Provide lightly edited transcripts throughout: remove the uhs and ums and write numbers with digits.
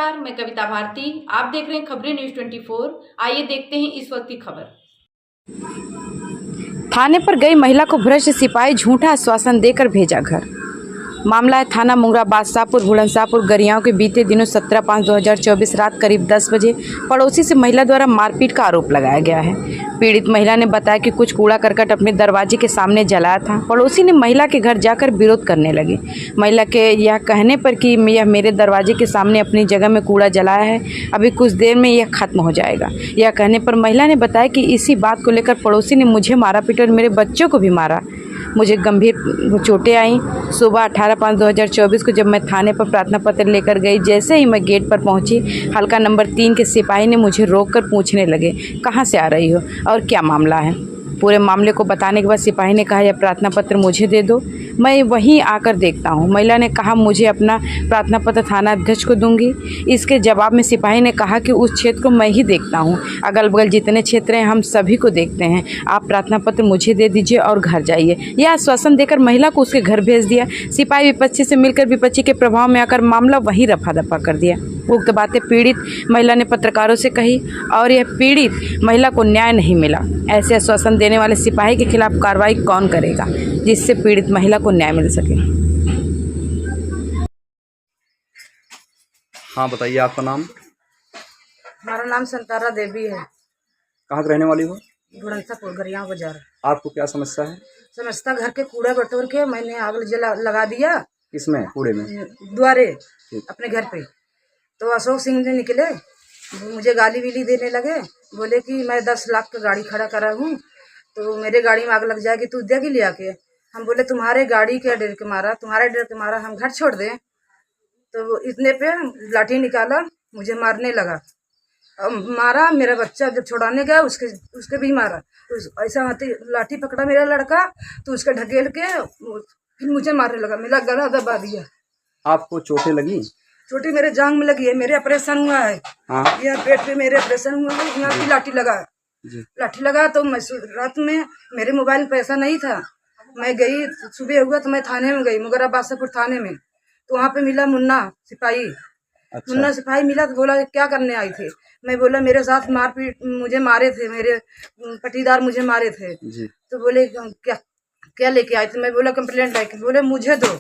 नमस्कार, मैं कविता भारती। आप देख रहे हैं खबरें न्यूज़ 24। आइए देखते हैं इस वक्त की खबर। थाने पर गई महिला को भ्रष्ट सिपाही झूठा आश्वासन देकर भेजा घर। मामला है थाना मुंगरा बादशाहपुर बुलंदशाहपुर गरियाओं के बीते दिनों 17/5/2024 रात करीब 10 बजे पड़ोसी से महिला द्वारा मारपीट का आरोप लगाया गया है। पीड़ित महिला ने बताया कि कुछ कूड़ा करकट अपने दरवाजे के सामने जलाया था। पड़ोसी ने महिला के घर जाकर विरोध करने लगे। महिला के यह कहने पर कि यह मेरे दरवाजे के सामने अपनी जगह में कूड़ा जलाया है, अभी कुछ देर में यह खत्म हो जाएगा। यह कहने पर महिला ने बताया कि इसी बात को लेकर पड़ोसी ने मुझे मारा पीटा और मेरे बच्चों को भी मारा। मुझे गंभीर चोटें आईं। सुबह 18/5/2024 को जब मैं थाने पर प्रार्थना पत्र लेकर गई, जैसे ही मैं गेट पर पहुंची, हल्का नंबर 3 के सिपाही ने मुझे रोककर पूछने लगे, कहां से आ रही हो और क्या मामला है। पूरे मामले को बताने के बाद सिपाही ने कहा, यह प्रार्थना पत्र मुझे दे दो, मैं वहीं आकर देखता हूं। महिला ने कहा, मुझे अपना प्रार्थना पत्र थाना अध्यक्ष को दूंगी। इसके जवाब में सिपाही ने कहा कि उस क्षेत्र को मैं ही देखता हूं, अगल बगल जितने क्षेत्र हैं हम सभी को देखते हैं, आप प्रार्थना पत्र मुझे दे दीजिए और घर जाइए। यह आश्वासन देकर महिला को उसके घर भेज दिया। सिपाही विपक्षी से मिलकर विपक्षी के प्रभाव में आकर मामला वहीं रफा दफा कर दिया। उक्त बातें पीड़ित महिला ने पत्रकारों से कही और यह पीड़ित महिला को न्याय नहीं मिला। ऐसे आश्वासन देने वाले सिपाही के खिलाफ कार्रवाई कौन करेगा, जिससे पीड़ित महिला को न्याय मिल सके। हाँ बताइए, आपका नाम? हमारा नाम संतारा देवी है। कहाँ के रहने वाली हो? बुलंदशाहपुर गरियाओं बाजार। आपको क्या समस्या है? समस्या घर के कूड़ा बटोर के मैंने आग लगा दिया। किसमें? कूड़े में? द्वारे अपने घर पे। तो अशोक सिंह ने निकले, मुझे गाली वीली देने लगे, बोले कि मैं 10 लाख का गाड़ी खड़ा करा हूँ तो मेरे गाड़ी में आग लग जाएगी, तू देगी ले आके। हम बोले तुम्हारे गाड़ी के डर के मारा, तुम्हारे डर के मारा हम घर छोड़ दें। तो इतने पे लाठी निकाला, मुझे मारने लगा। मारा, मेरा बच्चा जब छुड़ाने गया उसके भी मारा। ऐसा लाठी पकड़ा मेरा लड़का, तो उसका ढकेल के फिर मुझे मारने लगा, मेरा गला दबा दिया। आपको चोटें लगी? चोटी मेरे जांग में लगी है, मेरे ऑपरेशन हुआ है। हाँ। यह पेट पे मेरे ऑपरेशन हुआ है, यहाँ की लाठी लगा। लाठी लगा तो मैं रात में मेरे मोबाइल में पैसा नहीं था, मैं गई, सुबह हुआ तो मैं थाने में गई, मुंगरा बादशाहपुर थाने में। तो वहाँ पे मिला मुन्ना सिपाही। अच्छा। मुन्ना सिपाही मिला तो बोला क्या करने आई थे। मैं बोला मेरे साथ मारपीट, मुझे मारे थे, मेरे पटीदार मुझे मारे थे जी। तो बोले क्या क्या लेके आए थे। मैं बोला कंप्लेंट आई। बोले मुझे दो।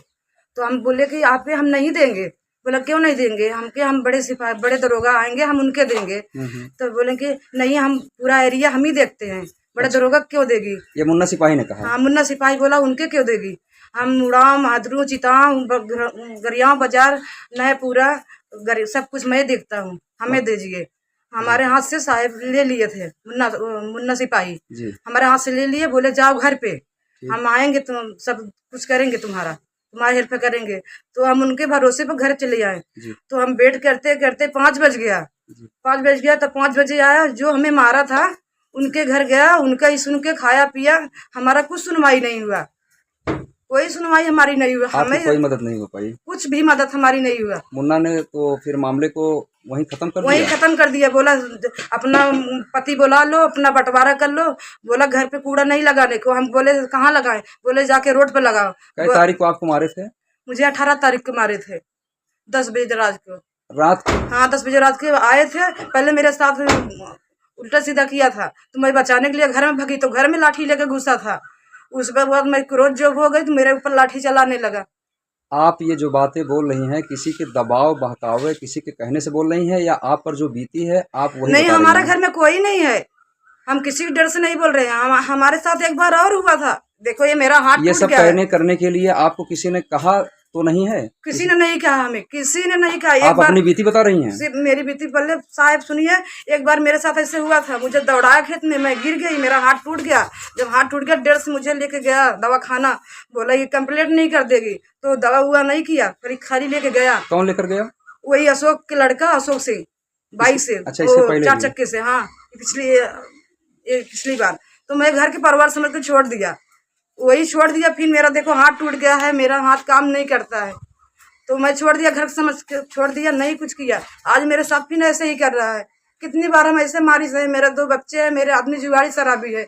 तो हम बोले कि आप पे हम नहीं देंगे। बोला क्यों नहीं देंगे, हम बड़े सिपाही बड़े दरोगा आएंगे, हम उनके देंगे। तो बोले कि नहीं, हम पूरा एरिया हम ही देखते हैं, बड़े अच्छा। दरोगा क्यों देगी? ये मुन्ना सिपाही ने कहा? हाँ, मुन्ना सिपाही बोला उनके क्यों देगी। हम मुड़ाम हादरू चिताम गरियाओं बाजार नयपुरा सब कुछ मैं देखता हूँ, हमें दीजिए। हमारे हाथ से साहब ले लिए थे, मुन्ना सिपाही हमारे हाथ से ले लिए, बोले जाओ घर पे, हम आएंगे तो सब कुछ करेंगे, तुम्हारी हेल्प करेंगे। तो हम उनके भरोसे पर घर चले आए। तो हम वेट करते करते 5 बज गया। 5 बज गया तो 5 बजे आया, जो हमें मारा था उनके घर गया, उनका ही सुन के खाया पिया, हमारा कुछ सुनवाई नहीं हुआ, कोई सुनवाई हमारी नहीं हुआ। हमें कोई मदद नहीं हो पाई, कुछ भी मदद हमारी नहीं हुआ। मुन्ना ने तो फिर मामले को वहीं खत्म कर दिया। बोला अपना पति बुला लो, अपना बंटवारा कर लो। बोला घर पे कूड़ा नहीं लगाने को। हम बोले कहाँ लगाए, बोले जाके रोड पे लगाओ। कई तारीख को आपको मारे थे? मुझे 18 तारीख को मारे थे, 10 बजे रात को। रात? हाँ, 10 बजे रात के आए थे। पहले मेरे साथ उल्टा सीधा किया था, तो मैं बचाने के लिए घर में भगी, तो घर में लाठी लेकर घुसा था। उसके बाद मैं क्रोध जो हो गई तो मेरे ऊपर लाठी चलाने लगा। आप ये जो बातें बोल रही हैं, किसी के दबाव बहकावे, किसी के कहने से बोल रही हैं, या आप पर जो बीती है आप वही नहीं, हमारे घर में कोई नहीं है, हम किसी के डर से नहीं बोल रहे हैं। हमारे साथ एक बार और हुआ था, देखो ये मेरा हाथ ये सब करने के लिए आपको किसी ने कहा तो नहीं है? किसी ने नहीं कहा, हमें किसी ने नहीं कहा। आप अपनी बीती बता रही हैं? मेरी बीती पहले साहब सुनिए, एक बार मेरे साथ ऐसे हुआ था, मुझे दौड़ाया खेत में, मैं गिर गई, मेरा हाथ टूट गया। जब हाथ टूट गया, 1.5 से मुझे लेके गया दवाखाना, बोला ये कंप्लेंट नहीं कर देगी, तो दवा हुआ नहीं किया, फिर खाली लेके गया। कौन लेकर गया? वही अशोक के लड़का, अशोक सिंह, बाइक से। अच्छा, इससे पहले 4 चक्के से। हाँ, पिछली बार तो मैं घर के परिवार समझ के छोड़ दिया, वही छोड़ दिया। फिर मेरा देखो हाथ टूट गया है, मेरा हाथ काम नहीं करता है, तो मैं छोड़ दिया, घर समझ के छोड़ दिया, नहीं कुछ किया। आज मेरे साथ भी ऐसे ही कर रहा है। कितनी बार हम ऐसे मारी से, मेरे 2 बच्चे हैं, मेरे आदमी जुगाड़ी शराबी है,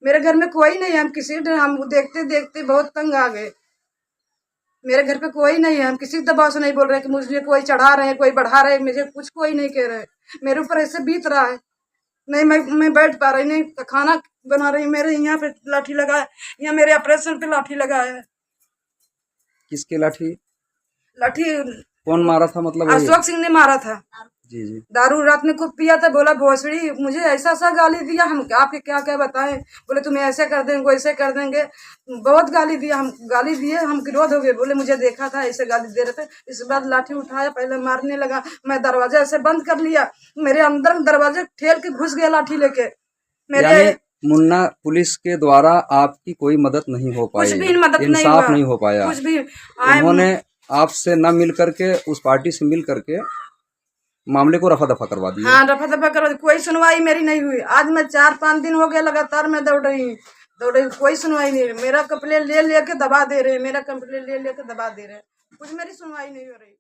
मेरे घर में कोई नहीं है, हम देखते देखते बहुत तंग आ गए। मेरे घर पे कोई नहीं है, हम किसी के दबाव से नहीं बोल रहे कि मुझे कोई चढ़ा रहे हैं, कोई बढ़ा रहे हैं, मुझे कुछ कोई नहीं कह रहे। मेरे ऊपर ऐसे बीत रहा है, नहीं मैं बैठ पा रही, नहीं खाना बना रही, मेरे यहाँ पे लाठी लगा है, यहाँ मेरे ऑपरेशन पे लाठी लगा है। किसके लाठी? लाठी कौन मारा था, मतलब वही? अशोक सिंह ने मारा था। जी जी। दारू रात में खूब पिया था, बोला भोसड़ी, मुझे ऐसा गाली दिया, हम आपके क्या क्या बताएं, बोले तुम्हें ऐसे कर देंगे वैसे कर देंगे, बहुत गाली दिया, हम गाली दिए, हम क्रोध हो गए, बोले मुझे देखा था ऐसे गाली दे रहे थे। इसके बाद लाठी उठाया, पहले मारने लगा, मैं दरवाजा ऐसे बंद कर लिया, मेरे अंदर दरवाजे ठेल के घुस गया लाठी लेके मेरे। मुन्ना, पुलिस के द्वारा आपकी कोई मदद नहीं हो पाई, कुछ भी मदद इंसाफ नहीं हो पाया, कुछ भी। उन्होंने आपसे न मिल करके, उस पार्टी से मिल करके मामले को रफा दफा करवा दिया। हाँ, रफा दफा करवा दी, कोई सुनवाई मेरी नहीं हुई। आज मैं 4-5 दिन हो गए लगातार मैं दौड़ रही, कोई सुनवाई नहीं। मेरा कंप्लेंट ले लेके दबा दे रहे, मेरा कंप्लेंट ले लेके दबा दे रहे, कुछ मेरी सुनवाई नहीं हो रही।